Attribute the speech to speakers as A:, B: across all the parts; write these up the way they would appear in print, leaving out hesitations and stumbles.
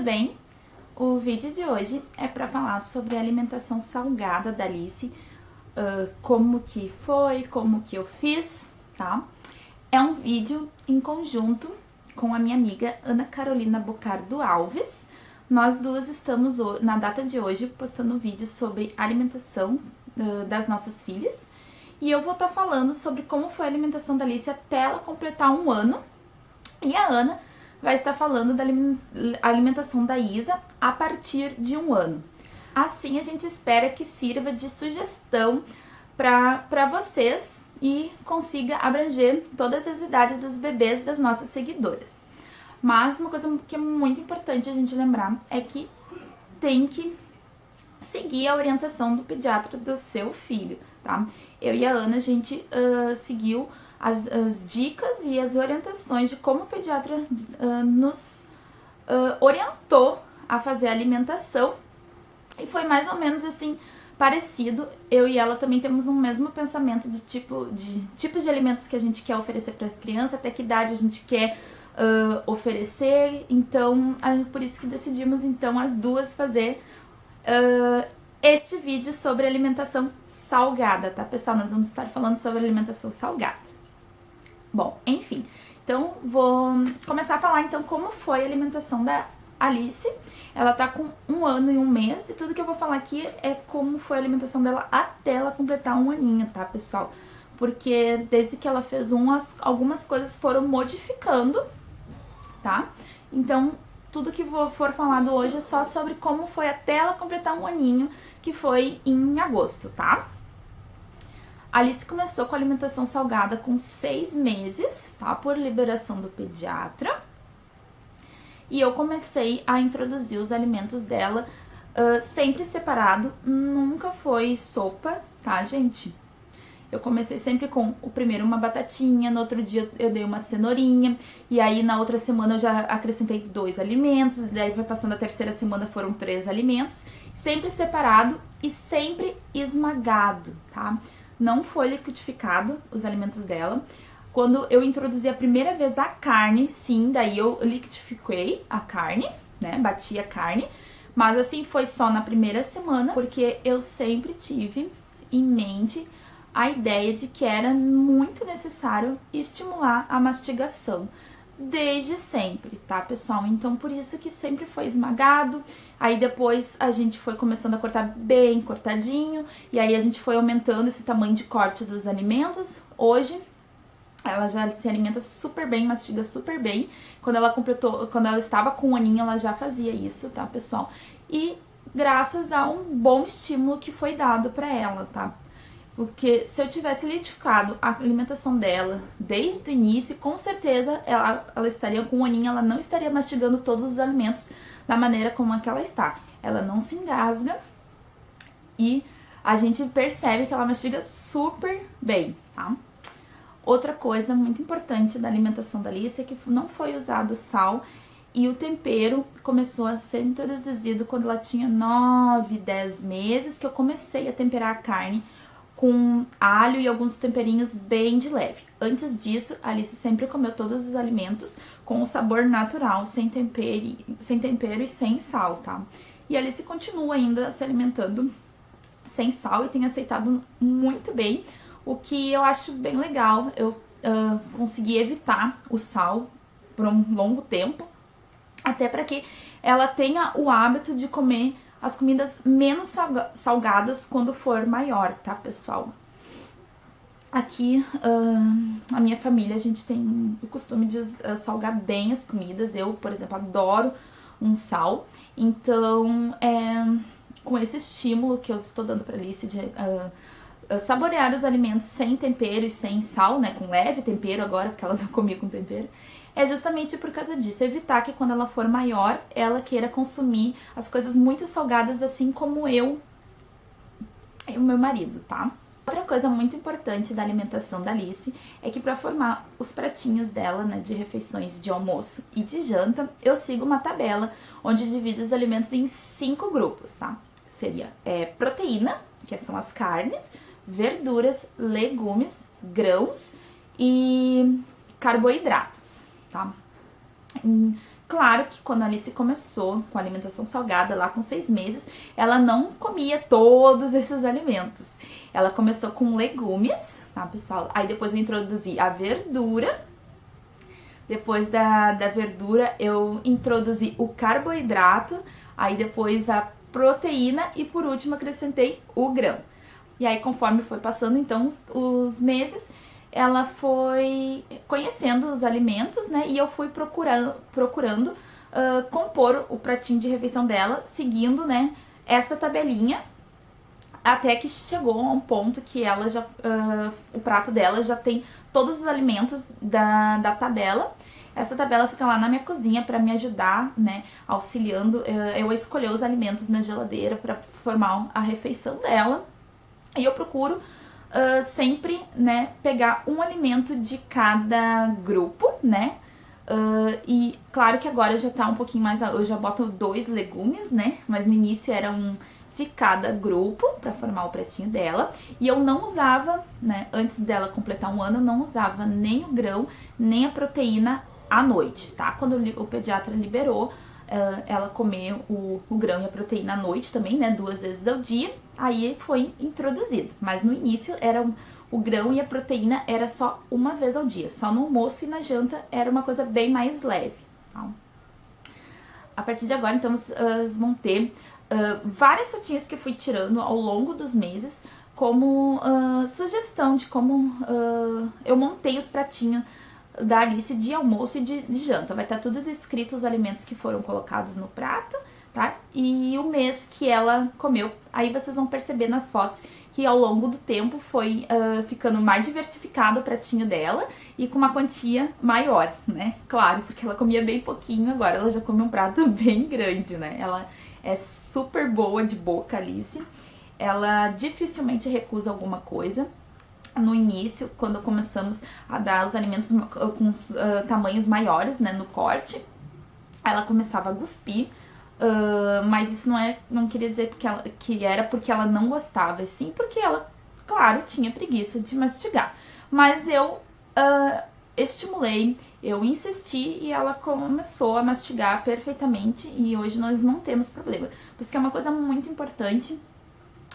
A: bem? O vídeo de hoje é para falar sobre a alimentação salgada da Alice, como que foi, como que eu fiz, tá? É um vídeo em conjunto com a minha amiga Ana Carolina Bocardo Alves. Nós duas estamos, na data de hoje, postando vídeos sobre alimentação das nossas filhas. E eu vou estar falando sobre como foi a alimentação da Alice até ela completar 1 ano. E a Ana vai estar falando da alimentação da Isa a partir de 1 ano. Assim, a gente espera que sirva de sugestão para vocês e consiga abranger todas as idades dos bebês das nossas seguidoras. Mas uma coisa que é muito importante a gente lembrar é que tem que seguir a orientação do pediatra do seu filho, tá? Eu e a Ana, a gente seguiu as dicas e as orientações de como o pediatra nos orientou a fazer a alimentação, e foi mais ou menos assim, parecido. Eu e ela também temos um mesmo pensamento de tipos de alimentos que a gente quer oferecer para a criança, até que idade a gente quer oferecer. Então, por isso que decidimos então as duas fazer este vídeo sobre alimentação salgada, tá, pessoal? Nós vamos estar falando sobre alimentação salgada. Bom, enfim, então vou começar a falar então como foi a alimentação da Alice. Ela tá com 1 ano e 1 mês, e tudo que eu vou falar aqui é como foi a alimentação dela até ela completar 1 aninho, tá, pessoal? Porque desde que ela fez algumas coisas foram modificando, tá? Então, tudo que for falado hoje é só sobre como foi até ela completar 1 aninho, que foi em agosto, tá? A Alice começou com alimentação salgada com 6 meses, tá? Por liberação do pediatra. E eu comecei a introduzir os alimentos dela sempre separado, nunca foi sopa, tá, gente? Eu comecei sempre com o primeiro uma batatinha, no outro dia eu dei uma cenourinha, e aí na outra semana eu já acrescentei 2 alimentos, e daí vai passando a terceira semana foram 3 alimentos, sempre separado e sempre esmagado, tá? Não foi liquidificado os alimentos dela. Quando eu introduzi a primeira vez a carne, sim, daí eu liquidifiquei a carne, né, bati a carne, mas assim foi só na primeira semana, porque eu sempre tive em mente a ideia de que era muito necessário estimular a mastigação, desde sempre, tá, pessoal? Então, por isso que sempre foi esmagado. Aí depois a gente foi começando a cortar bem cortadinho, e aí a gente foi aumentando esse tamanho de corte dos alimentos. Hoje ela já se alimenta super bem, mastiga super bem. Quando ela estava com 1 aninho, ela já fazia isso, tá, pessoal? E graças a um bom estímulo que foi dado pra ela, tá? Porque se eu tivesse liquidificado a alimentação dela desde o início, com certeza ela estaria com 1 aninho, ela não estaria mastigando todos os alimentos da maneira como é que ela está. Ela não se engasga e a gente percebe que ela mastiga super bem, tá? Outra coisa muito importante da alimentação da Alice é que não foi usado sal, e o tempero começou a ser introduzido quando ela tinha 9, 10 meses, que eu comecei a temperar a carne com alho e alguns temperinhos bem de leve. Antes disso, a Alice sempre comeu todos os alimentos com o sabor natural, sem tempero e sem sal, tá? E a Alice continua ainda se alimentando sem sal e tem aceitado muito bem, o que eu acho bem legal. Eu consegui evitar o sal por um longo tempo, até para que ela tenha o hábito de comer as comidas menos salgadas quando for maior, tá, pessoal? Aqui, a minha família, a gente tem o costume de salgar bem as comidas. Eu, por exemplo, adoro um sal. Então, com esse estímulo que eu estou dando pra Alice de saborear os alimentos sem tempero e sem sal, né, com leve tempero agora, porque ela não comia com tempero, é justamente por causa disso, evitar que quando ela for maior, ela queira consumir as coisas muito salgadas, assim como eu e o meu marido, tá? Outra coisa muito importante da alimentação da Alice é que para formar os pratinhos dela, né, de refeições de almoço e de janta, eu sigo uma tabela onde divido os alimentos em 5 grupos, tá? Seria proteína, que são as carnes, verduras, legumes, grãos e carboidratos, tá? Claro que quando a Alice começou com a alimentação salgada, lá com 6 meses, ela não comia todos esses alimentos. Ela começou com legumes, tá, pessoal? Aí depois eu introduzi a verdura. Depois da verdura, eu introduzi o carboidrato. Aí depois a proteína e por último acrescentei o grão. E aí conforme foi passando então os meses, ela foi conhecendo os alimentos, né? E eu fui procurando compor o pratinho de refeição dela, seguindo, né, essa tabelinha, até que chegou a um ponto que ela já, o prato dela já tem todos os alimentos da tabela. Essa tabela fica lá na minha cozinha para me ajudar, né, auxiliando eu a escolher os alimentos na geladeira para formar a refeição dela. E eu procuro sempre, né, pegar um alimento de cada grupo, né? E claro que agora já tá um pouquinho mais, eu já boto 2 legumes, né? Mas no início era um de cada grupo para formar o pratinho dela. E eu não usava, né, antes dela completar 1 ano, eu não usava nem o grão, nem a proteína à noite, tá? Quando o pediatra liberou ela comer o grão e a proteína à noite também, né, 2 vezes ao dia, aí foi introduzido. Mas no início era o grão e a proteína era só 1 vez ao dia, só no almoço e na janta era uma coisa bem mais leve, tá? A partir de agora, então, vocês vão ter várias fotinhas que eu fui tirando ao longo dos meses, como sugestão de como eu montei os pratinhos da Alice de almoço e de janta. Vai estar tudo descrito os alimentos que foram colocados no prato, tá? E o mês que ela comeu. Aí vocês vão perceber nas fotos que ao longo do tempo foi ficando mais diversificado o pratinho dela e com uma quantia maior, né? Claro, porque ela comia bem pouquinho, agora ela já come um prato bem grande, né? Ela é super boa de boca, Alice. Ela dificilmente recusa alguma coisa. No início, quando começamos a dar os alimentos com tamanhos maiores, né, no corte, ela começava a cuspir, mas isso não queria dizer que era porque ela não gostava, e sim porque ela, claro, tinha preguiça de mastigar. Mas eu estimulei, eu insisti e ela começou a mastigar perfeitamente e hoje nós não temos problema. Por isso que é uma coisa muito importante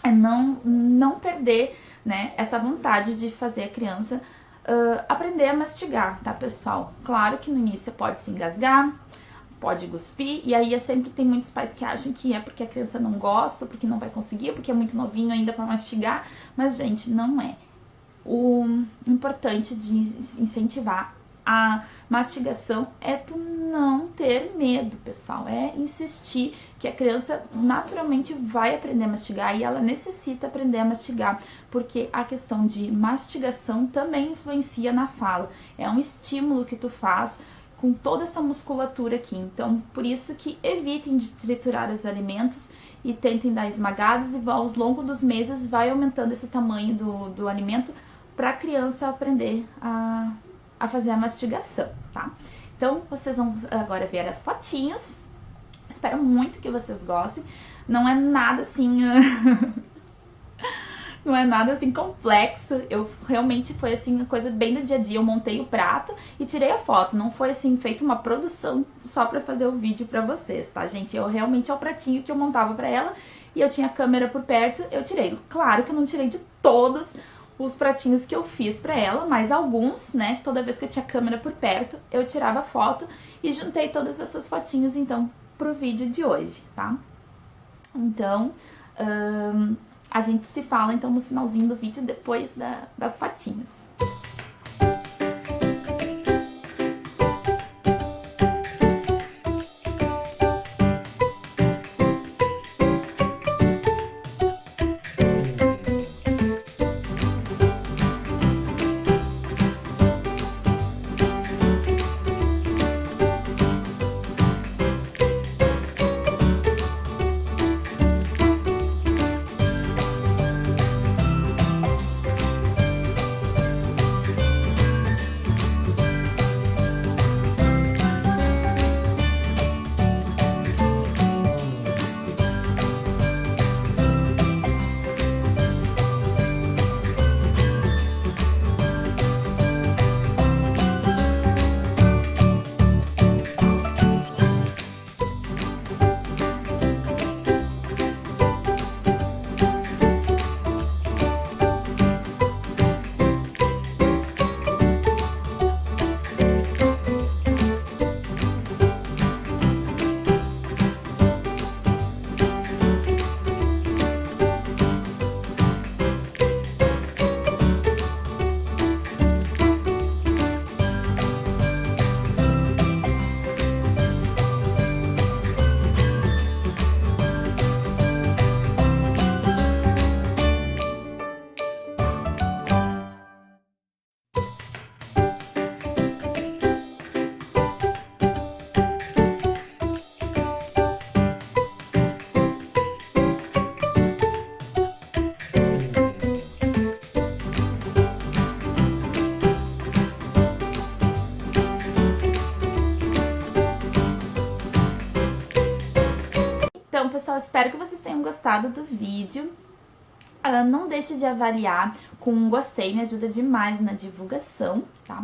A: é não perder, né, essa vontade de fazer a criança aprender a mastigar, tá, pessoal? Claro que no início pode se engasgar, pode cuspir, e aí sempre tem muitos pais que acham que é porque a criança não gosta, porque não vai conseguir, porque é muito novinho ainda para mastigar, mas, gente, não é. O importante de incentivar a mastigação é tu não ter medo, pessoal, é insistir que a criança naturalmente vai aprender a mastigar e ela necessita aprender a mastigar, porque a questão de mastigação também influencia na fala, é um estímulo que tu faz com toda essa musculatura aqui, então por isso que evitem de triturar os alimentos e tentem dar esmagadas e ao longo dos meses vai aumentando esse tamanho do alimento para a criança aprender a fazer a mastigação, tá? Então, vocês vão agora ver as fotinhos. Espero muito que vocês gostem. Não é nada assim... não é nada assim complexo. Eu realmente foi assim, uma coisa bem do dia a dia. Eu montei o prato e tirei a foto. Não foi assim, feito uma produção só pra fazer o vídeo pra vocês, tá, gente? Eu realmente é o pratinho que eu montava pra ela e eu tinha a câmera por perto, eu tirei. Claro que eu não tirei de todos os pratinhos que eu fiz pra ela, mas alguns, né, toda vez que eu tinha a câmera por perto, eu tirava foto e juntei todas essas fotinhos, então, pro vídeo de hoje, tá? Então, a gente se fala, então, no finalzinho do vídeo, depois das fotinhas. Então, pessoal, espero que vocês tenham gostado do vídeo. Não deixe de avaliar com um gostei, me ajuda demais na divulgação, tá?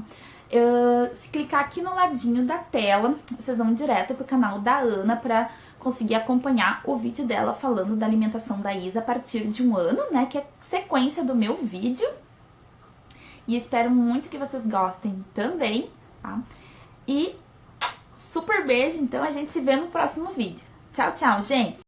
A: Se clicar aqui no ladinho da tela, vocês vão direto pro canal da Ana para conseguir acompanhar o vídeo dela falando da alimentação da Isa a partir de 1 ano, né? Que é sequência do meu vídeo. E espero muito que vocês gostem também, tá? E super beijo, então a gente se vê no próximo vídeo. Tchau, tchau, gente!